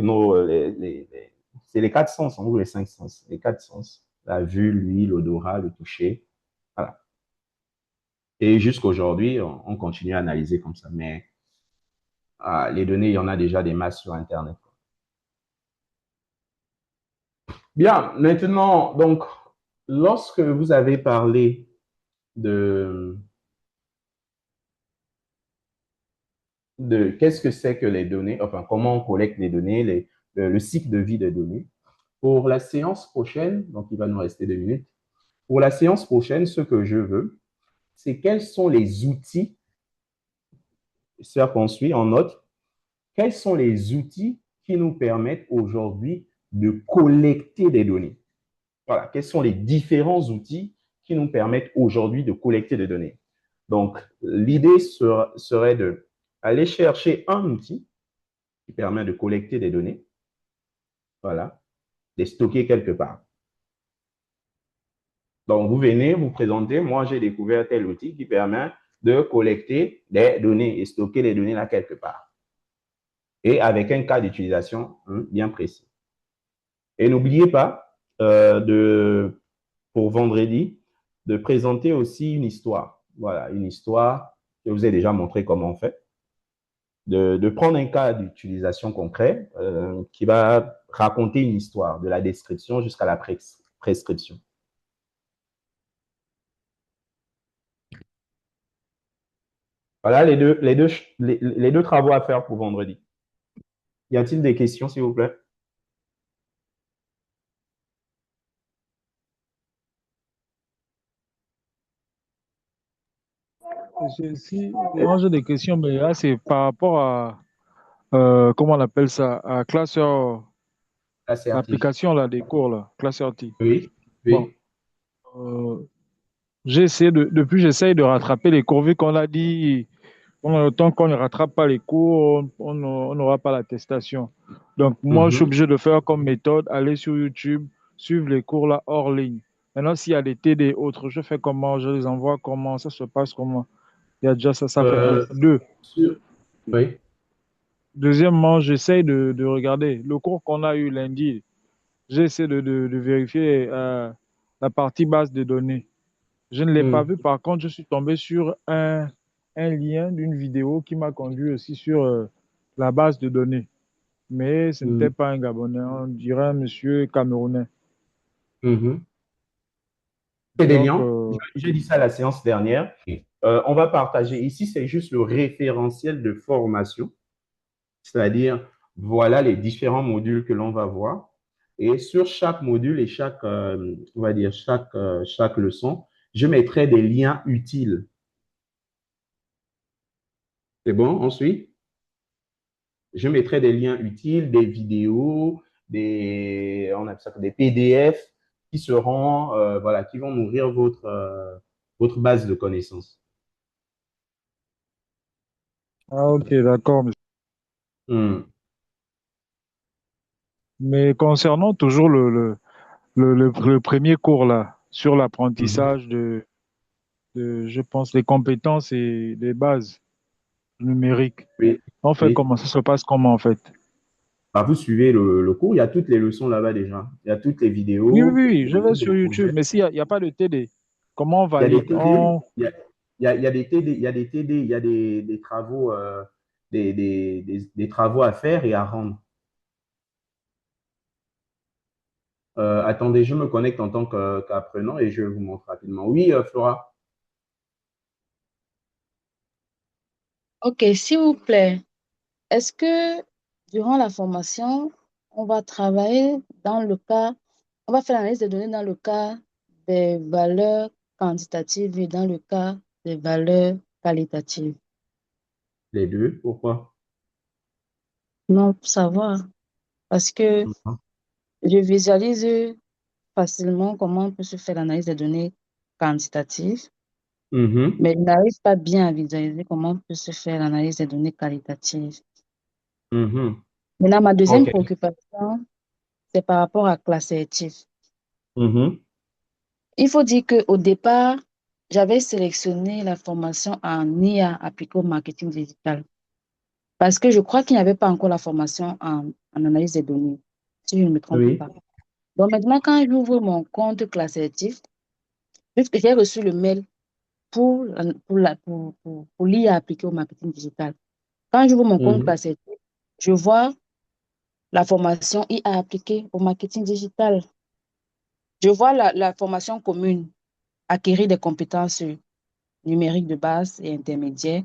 c'est les quatre sens, ou les cinq sens, les quatre sens. La vue, l'ouïe, l'odorat, le toucher. Voilà. Et jusqu'aujourd'hui, on continue à analyser comme ça. Mais les données, il y en a déjà des masses sur Internet. Bien, maintenant, donc, lorsque vous avez parlé de, de qu'est-ce que c'est que les données, enfin, comment on collecte les données, le cycle de vie des données. Pour la séance prochaine, donc il va nous rester 2 minutes, pour la séance prochaine, ce que je veux, c'est quels sont les outils, c'est qu'on suit en note, quels sont les outils qui nous permettent aujourd'hui de collecter des données. Voilà, quels sont les différents outils qui nous permettent aujourd'hui de collecter des données. Donc, l'idée serait de aller chercher un outil qui permet de collecter des données, voilà, les stocker quelque part. Donc, vous venez, vous présentez, moi j'ai découvert tel outil qui permet de collecter des données et stocker les données là quelque part. Et avec un cas d'utilisation bien précis. Et n'oubliez pas, pour vendredi, de présenter aussi une histoire. Voilà, une histoire que je vous ai déjà montré comment on fait. de prendre un cas d'utilisation concret qui va raconter une histoire, de la description jusqu'à la prescription. Voilà les deux travaux à faire pour vendredi. Y a-t-il des questions, s'il vous plaît? Si, moi j'ai des questions, mais là c'est par rapport à, comment on appelle ça, à Classeur, Assertif. l'application là, des cours là, Classeur T. Oui, Bon, oui. euh, j'ai essayé depuis j'essaye de rattraper les cours, vu qu'on a dit, pendant le temps qu'on ne rattrape pas les cours, on n'aura pas l'attestation. Donc moi je suis Mhm. obligé de faire comme méthode, aller sur YouTube, suivre les cours là hors ligne. Maintenant, s'il y a des TD et autres, je fais comment, je les envoie comment, ça se passe comment. Il y a déjà ça, ça fait un. Euh, Deux. oui. Deuxièmement, j'essaye de regarder le cours qu'on a eu lundi. J'essaie de vérifier la partie base de données. Je ne l'ai pas Hmm. vu. Par contre, je suis tombé sur un lien d'une vidéo qui m'a conduit aussi sur la base de données. Mais ce Hmm. n'était pas un Gabonais, on dirait un monsieur camerounais. Mhm. C'est des Donc, liens. J'ai dit ça à la séance dernière. On va partager. Ici, c'est juste le référentiel de formation, c'est-à-dire, voilà les différents modules que l'on va voir. Et sur chaque module et chaque, on va dire, chaque leçon, je mettrai des liens utiles. C'est bon, ensuite? Je mettrai des liens utiles, des vidéos, on appelle ça des PDF qui seront, voilà, qui vont nourrir votre base de connaissances. ah, ok, d'accord. Hmm. Mais concernant toujours le premier cours là, sur Mhm. l'apprentissage je pense, les compétences et les bases numériques. Oui, En fait, oui. comment ça se passe, comment en fait? Bah, vous suivez le cours, il y a toutes les leçons là-bas déjà. Il y a toutes les Oui, oui, vidéos, oui, je vais tous les sur YouTube, projets. mais s'il n'y a pas de TD, comment on Il y a des valide? TD, il y a des TD, il y a des TD, il y a des travaux, des travaux à faire et à rendre. Attendez, je me connecte en tant qu'apprenant et je vous montre rapidement. Oui, Flora. Ok, s'il vous plaît, est-ce que durant la formation, on va travailler dans le cas, on va faire l'analyse des données dans le cas des valeurs quantitatives et dans le cas des valeurs qualitatives? Les deux, pourquoi? Non, pour savoir, parce que Mhm. je visualise facilement comment on peut se faire l'analyse des données quantitatives, Mhm. mais je n'arrive pas bien à visualiser comment on peut se faire l'analyse des données qualitatives. Mhm. Maintenant, ma deuxième OK. préoccupation, c'est par rapport à Classatif. Mhm. Il faut dire qu'au départ, j'avais sélectionné la formation en IA appliquée au marketing digital parce que je crois qu'il n'y avait pas encore la formation en analyse des données, si je ne me trompe Oui. pas. Donc maintenant, quand j'ouvre mon compte Classatif, puisque j'ai reçu le mail pour l'IA appliquée au marketing digital, quand j'ouvre mon compte Mhm. Classatif, je vois la formation IA appliquée au marketing digital. Je vois la formation commune, acquérir des compétences numériques de base et intermédiaires.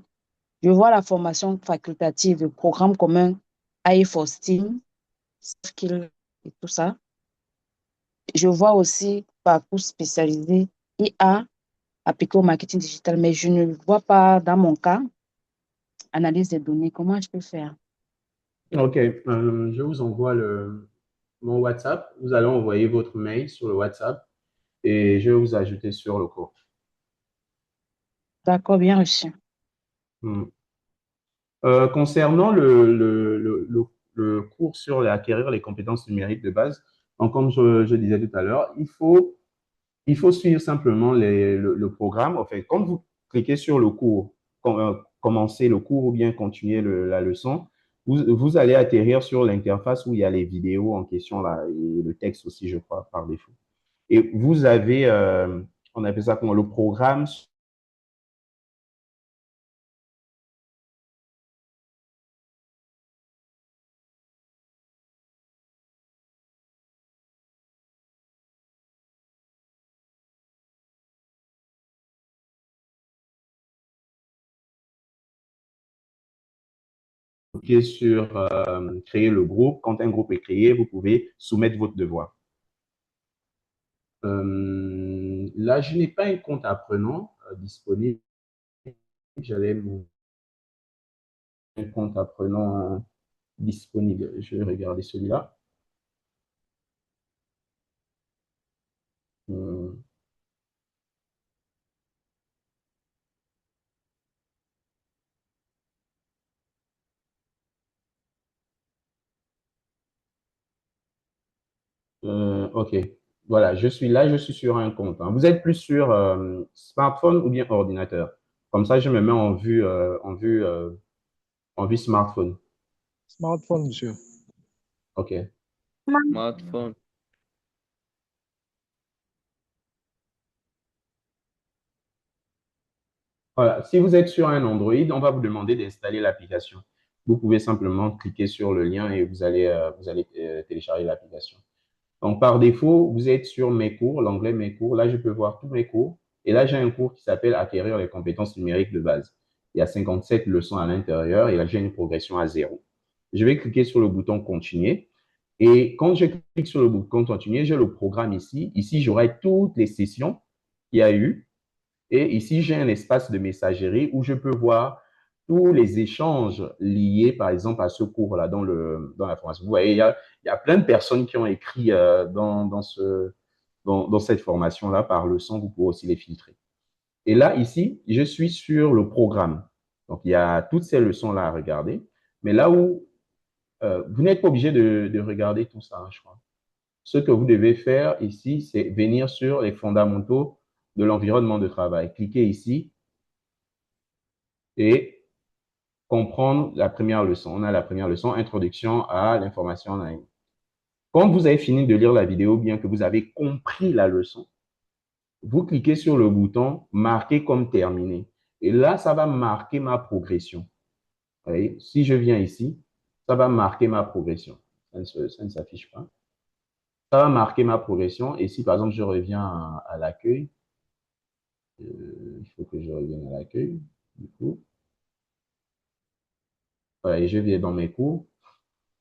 Je vois la formation facultative, le programme commun AI for STEAM, Skill et tout ça. Je vois aussi parcours spécialisé IA appliqué au marketing digital, mais je ne vois pas dans mon cas analyse des données. Comment je peux faire? OK. Je vous envoie mon WhatsApp. Vous allez envoyer votre mail sur le WhatsApp et je vais vous ajouter sur le cours. D'accord, bien reçu. Hmm. Concernant le cours sur acquérir les compétences numériques de base, donc comme je disais tout à l'heure, il faut suivre simplement le programme. Enfin, quand vous cliquez sur le cours, commencer le cours ou bien continuer la leçon, vous allez atterrir sur l'interface où il y a les vidéos en question là, et le texte aussi, je crois, par défaut. Et vous avez, on appelle ça comment, le programme cliquez sur créer le groupe. Quand un groupe est créé, vous pouvez soumettre votre devoir. Là, je n'ai pas un compte apprenant disponible. J'avais mon compte apprenant disponible. Je vais regarder celui-là. OK. Voilà, je suis là, je suis sur un compte, hein. Vous êtes plus sur smartphone ou bien ordinateur? Comme ça, je me mets en vue smartphone. Smartphone, monsieur. OK. Smartphone. Voilà. Si vous êtes sur un Android, on va vous demander d'installer l'application. Vous pouvez simplement cliquer sur le lien et vous allez télécharger l'application. Donc, par défaut, vous êtes sur mes cours, l'onglet mes cours. Là, je peux voir tous mes cours. Et là, j'ai un cours qui s'appelle Acquérir les compétences numériques de base. Il y a 57 leçons à l'intérieur et là, j'ai une progression à 0. Je vais cliquer sur le bouton Continuer. Et quand je clique sur le bouton Continuer, j'ai le programme ici. Ici, j'aurai toutes les sessions qu'il y a eu. Et ici, j'ai un espace de messagerie où je peux voir tous les échanges liés, par exemple, à ce cours-là dans la formation. Vous voyez, il y a plein de personnes qui ont écrit dans cette formation-là par leçon. Vous pouvez aussi les filtrer. Et là, ici, je suis sur le programme. Donc, il y a toutes ces leçons-là à regarder. Mais là où vous n'êtes pas obligé de regarder tout ça, hein, je crois. Ce que vous devez faire ici, c'est venir sur les fondamentaux de l'environnement de travail. Cliquez ici et comprendre la première leçon. On a la première leçon, Introduction à l'information en ligne. Quand vous avez fini de lire la vidéo, bien que vous avez compris la leçon, vous cliquez sur le bouton Marquer comme terminé. Et là, ça va marquer ma progression. Vous voyez, si je viens ici, ça va marquer ma progression. Ça ne s'affiche pas. Ça va marquer ma progression. Et si, par exemple, je reviens à l'accueil, il faut que je revienne à l'accueil, du coup. Voilà, et je viens dans mes cours.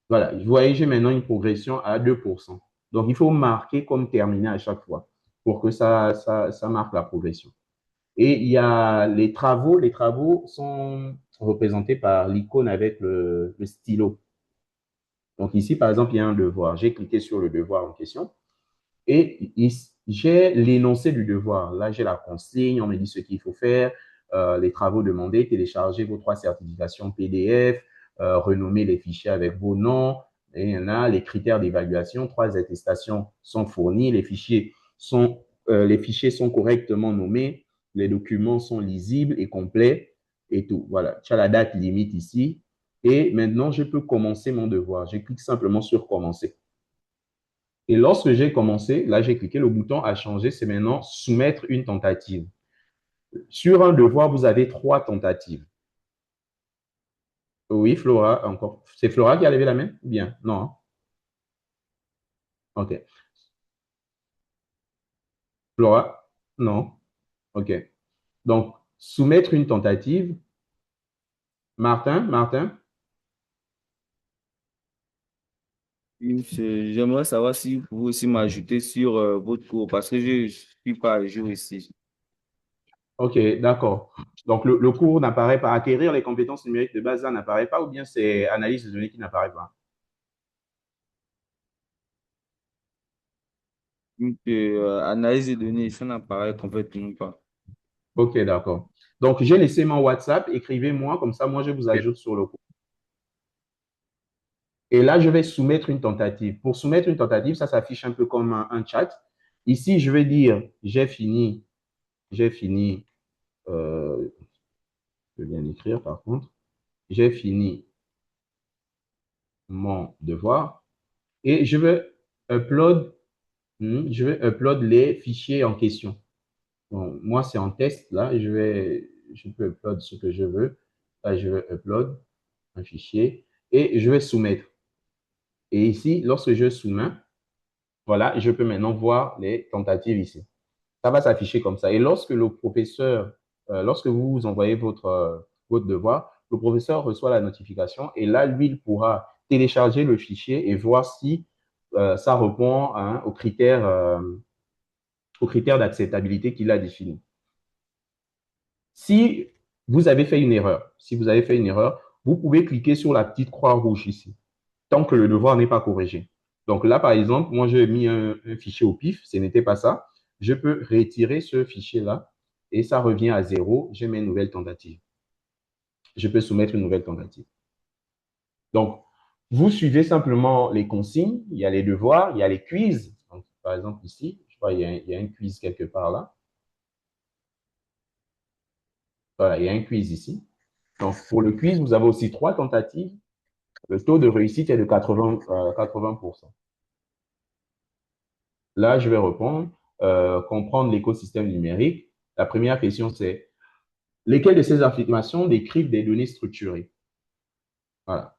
Voilà, vous voyez, j'ai maintenant une progression à 2%. Donc, il faut marquer comme terminé à chaque fois pour que ça marque la progression. Et il y a les travaux. Les travaux sont représentés par l'icône avec le stylo. Donc, ici, par exemple, il y a un devoir. J'ai cliqué sur le devoir en question et j'ai l'énoncé du devoir. Là, j'ai la consigne, on me dit ce qu'il faut faire, les travaux demandés, télécharger vos 3 certifications PDF, renommer les fichiers avec vos noms. Et il y en a les critères d'évaluation. 3 attestations sont fournies. Les fichiers sont correctement nommés. Les documents sont lisibles et complets et tout. Voilà, tu as la date limite ici. Et maintenant, je peux commencer mon devoir. Je clique simplement sur commencer. Et lorsque j'ai commencé, là, j'ai cliqué, le bouton a changé, c'est maintenant soumettre une tentative. Sur un devoir, vous avez 3 tentatives. Oui, Flora, encore. C'est Flora qui a levé la main? Bien, non. OK. Flora? Non. OK. Donc, soumettre une tentative. Martin? J'aimerais savoir si vous pouvez aussi m'ajouter sur votre cours parce que je ne suis pas à jour ici. OK, d'accord. Donc, le cours n'apparaît pas. Acquérir les compétences numériques de base, ça n'apparaît pas ou bien c'est analyse de données qui n'apparaît pas? Donc, analyse de données, ça n'apparaît complètement pas. OK, d'accord. Donc, j'ai laissé mon WhatsApp. Écrivez-moi, comme ça, moi, je vous ajoute sur le cours. Et là, je vais soumettre une tentative. Pour soumettre une tentative, ça s'affiche un peu comme un chat. Ici, je vais dire, j'ai fini, je vais bien écrire par contre, j'ai fini mon devoir et upload, je vais upload les fichiers en question. Bon, moi, c'est en test, là, et je peux upload ce que je veux. Là, je vais upload un fichier et je vais soumettre. Et ici, lorsque je soumets, voilà, je peux maintenant voir les tentatives ici. Ça va s'afficher comme ça. Et lorsque le professeur, lorsque vous envoyez votre devoir, le professeur reçoit la notification et là, lui, il pourra télécharger le fichier et voir si ça répond hein, aux critères d'acceptabilité qu'il a définis. Si vous avez fait une erreur, vous pouvez cliquer sur la petite croix rouge ici, tant que le devoir n'est pas corrigé. Donc là, par exemple, moi, j'ai mis un fichier au pif, ce n'était pas ça. Je peux retirer ce fichier-là et ça revient à 0. Je mets une nouvelle tentative. Je peux soumettre une nouvelle tentative. Donc, vous suivez simplement les consignes. Il y a les devoirs, il y a les quiz. Donc, par exemple, ici, je crois qu'il y a un quiz quelque part là. Voilà, il y a un quiz ici. Donc, pour le quiz, vous avez aussi 3 tentatives. Le taux de réussite est de 80%. Là, je vais répondre, comprendre l'écosystème numérique. La première question, c'est lesquelles de ces affirmations décrivent des données structurées? Voilà.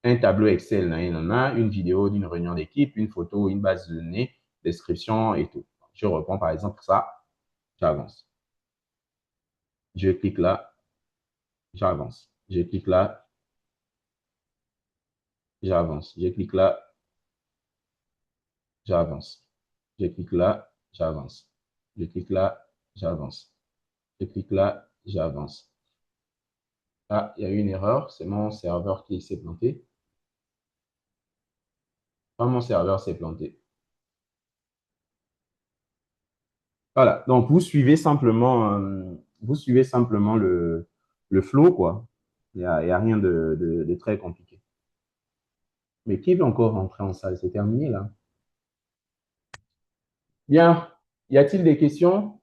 Un tableau Excel, il en a, une vidéo d'une réunion d'équipe, une photo, une base de données, description et tout. Je réponds par exemple ça, j'avance. Je clique là, j'avance. Je clique là, j'avance. Je clique là, j'avance. Je clique là, j'avance. Je clique là, j'avance. Je clique là, j'avance. Ah, il y a eu une erreur, c'est mon serveur qui s'est planté. Ah, mon serveur s'est planté. Voilà, donc vous suivez simplement le flow, quoi. Il y a rien de très compliqué. Mais qui veut encore rentrer en salle? C'est terminé, là. Bien, y a-t-il des questions?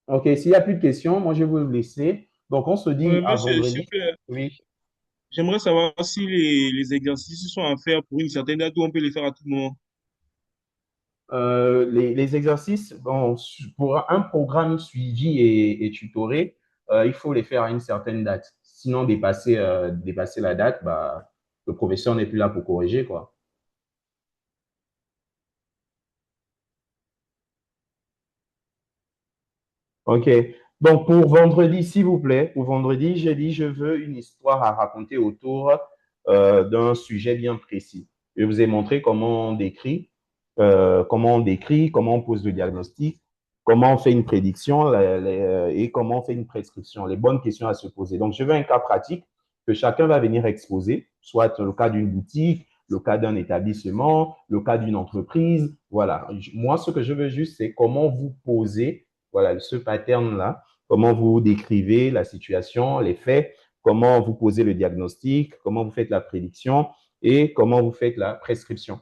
Ok, s'il n'y a plus de questions, moi, je vais vous laisser. Donc, on se dit à Monsieur, s'il vous vendredi. plaît, Oui. j'aimerais savoir si les exercices sont à faire pour une certaine date ou on peut les faire à tout moment. Les exercices, bon, pour un programme suivi et tutoré, il faut les faire à une certaine date. Sinon, dépasser la date, bah, le professeur n'est plus là pour corriger, quoi. OK. Donc, pour vendredi, s'il vous plaît, pour vendredi, j'ai dit, je veux une histoire à raconter autour d'un sujet bien précis. Je vous ai montré comment on décrit, comment on pose le diagnostic, comment on fait une prédiction et comment on fait une prescription, les bonnes questions à se poser. Donc, je veux un cas pratique que chacun va venir exposer, soit le cas d'une boutique, le cas d'un établissement, le cas d'une entreprise. Voilà. Moi, ce que je veux juste, c'est comment vous posez voilà, ce pattern-là, comment vous décrivez la situation, les faits, comment vous posez le diagnostic, comment vous faites la prédiction et comment vous faites la prescription.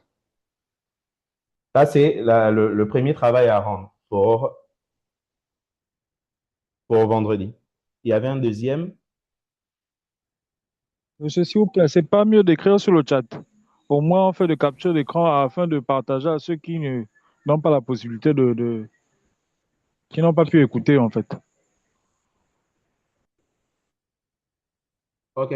Ça, c'est le premier travail à rendre pour vendredi. Il y avait un deuxième. Monsieur, s'il vous plaît, c'est pas mieux d'écrire sur le chat. Au moins, on fait de capture d'écran afin de partager à ceux qui n'ont pas la possibilité qui n'ont pas pu écouter, en fait. OK.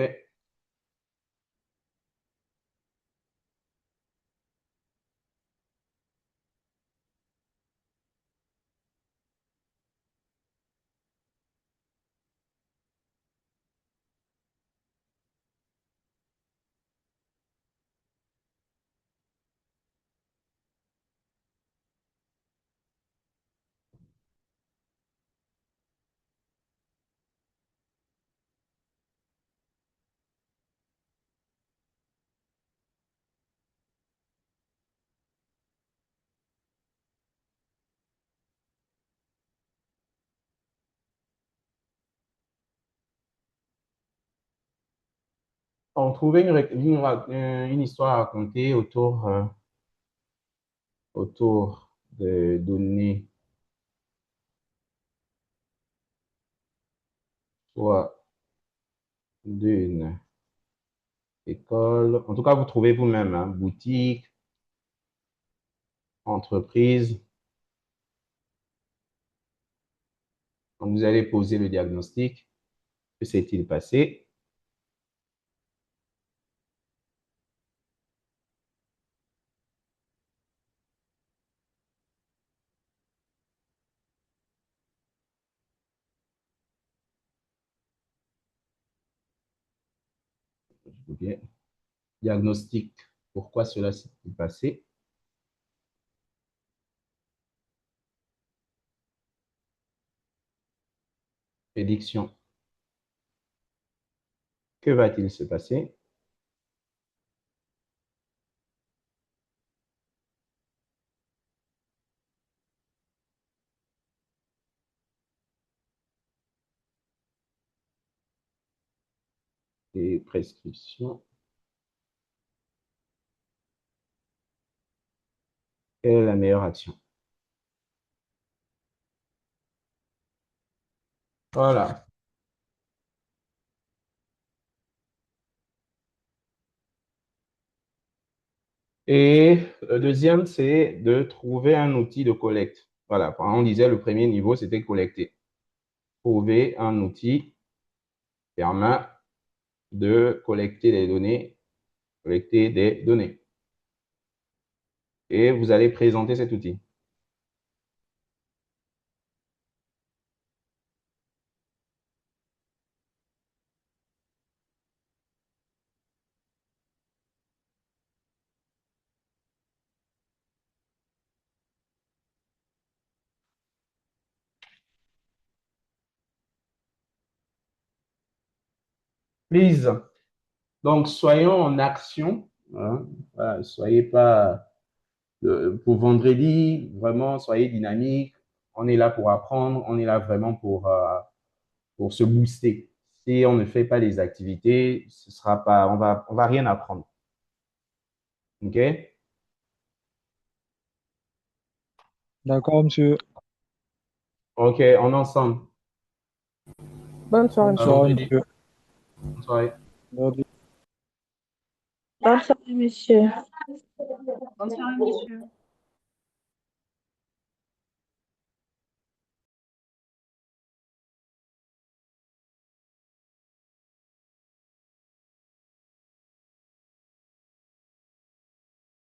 On trouvait une histoire à raconter autour de données, soit d'une école. En tout cas, vous trouvez vous-même, hein, boutique, entreprise. Donc, vous allez poser le diagnostic. Que s'est-il passé? Bien. Diagnostic. Pourquoi cela s'est-il passé? Prédiction. Que va-t-il se passer? Et prescription. Quelle est la meilleure action? Voilà. Et le deuxième, c'est de trouver un outil de collecte. Voilà, on disait le premier niveau, c'était collecter. Trouver un outil permet de collecter des données, collecter des données. Et vous allez présenter cet outil. Please. Donc, soyons en action. Hein. Voilà, soyez pas pour vendredi, vraiment, soyez dynamique. On est là pour apprendre, on est là vraiment pour se booster. Si on ne fait pas les activités, ce sera pas, on va rien apprendre. OK? D'accord, monsieur. OK, on est ensemble. Bonne soirée, Bonne À monsieur. soirée, vendredi. monsieur. Bonne soirée. Vendredi. Bonne soirée, monsieur. Bonne soirée, monsieur.